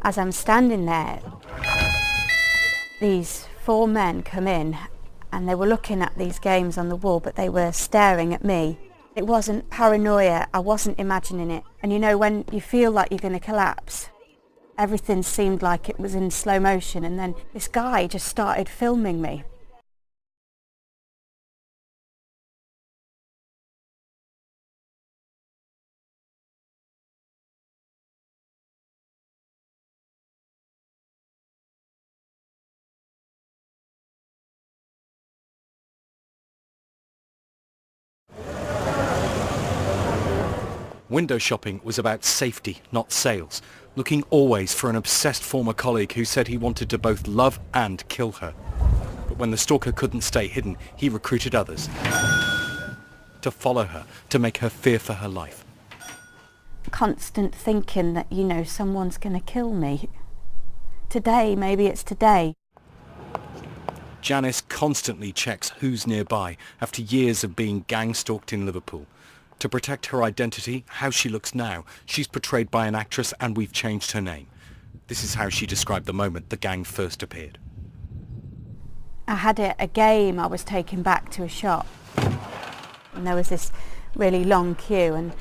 As I'm standing there, these four men come in and they were looking at these games on the wall, but they were staring at me. It wasn't paranoia, I wasn't imagining it. And you know, when you feel like you're going to collapse, everything seemed like it was in slow motion, and then this guy just started filming me. Window shopping was about safety, not sales, looking always for an obsessed former colleague who said he wanted to both love and kill her. But when the stalker couldn't stay hidden, he recruited others to follow her, to make her fear for her life. Constant thinking that, you know, someone's going to kill me. Today, maybe it's today. Janice constantly checks who's nearby after years of being gang-stalked in Liverpool. To protect her identity, how she looks now, she's portrayed by an actress and we've changed her name. This is how she described the moment the gang first appeared. I had a game I was taken back to a shop, and there was this really long queue, and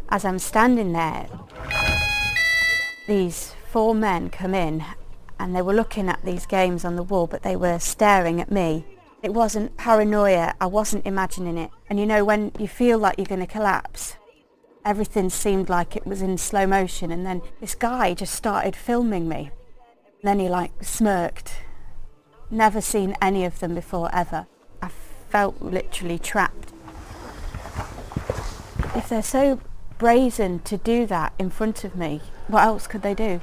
as I'm standing there, these four men come in and they were looking at these games on the wall, but they were staring at me. It wasn't paranoia, I wasn't imagining it. And you know, when you feel like you're going to collapse, everything seemed like it was in slow motion, and then this guy just started filming me. Then he smirked. Never seen any of them before, ever. I felt literally trapped. If they're so brazen to do that in front of me, what else could they do?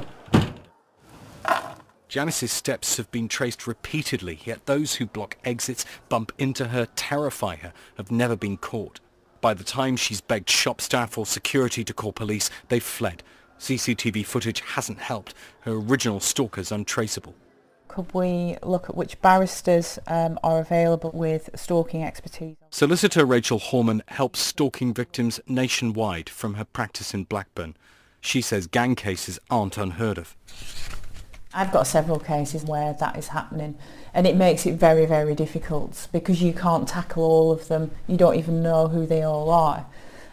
Janice's steps have been traced repeatedly, yet those who block exits, bump into her, terrify her, have never been caught. By the time she's begged shop staff or security to call police, they've fled. CCTV footage hasn't helped. Her original stalker's untraceable. Could we look at which barristers are available with stalking expertise? Solicitor Rachel Horman helps stalking victims nationwide from her practice in Blackburn. She says gang cases aren't unheard of. I've got several cases where that is happening, and it makes it very, very difficult because you can't tackle all of them. You don't even know who they all are.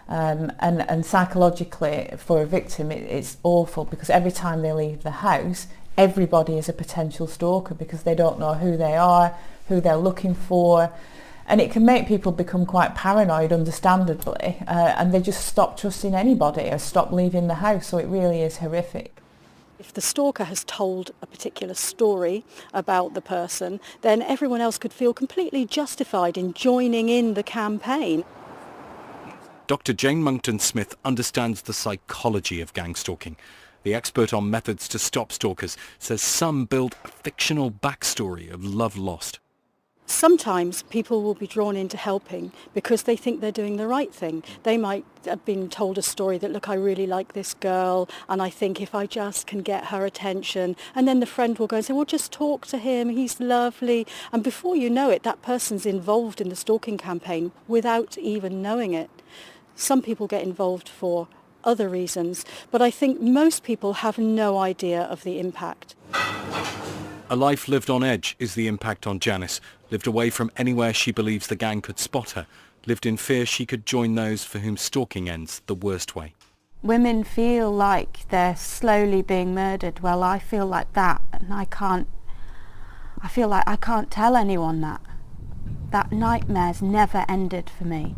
And psychologically, for a victim, it's awful because every time they leave the house, everybody is a potential stalker because they don't know who they are, who they're looking for. And it can make people become quite paranoid, understandably, and they just stop trusting anybody or stop leaving the house. So it really is horrific. If the stalker has told a particular story about the person, then everyone else could feel completely justified in joining in the campaign. Dr. Jane Monckton-Smith understands the psychology of gang stalking. The expert on methods to stop stalkers says some build a fictional backstory of love lost. Sometimes people will be drawn into helping because they think they're doing the right thing. They might have been told a story that, look, I really like this girl and I think if I just can get her attention, and then the friend will go and say, well, just talk to him, he's lovely. And before you know it, that person's involved in the stalking campaign without even knowing it. Some people get involved for other reasons, but I think most people have no idea of the impact. A life lived on edge is the impact on Janice. Lived away from anywhere she believes the gang could spot her. Lived in fear she could join those for whom stalking ends the worst way. Women feel like they're slowly being murdered. Well, I feel like that, and I feel like I can't tell anyone that. That nightmare's never ended for me.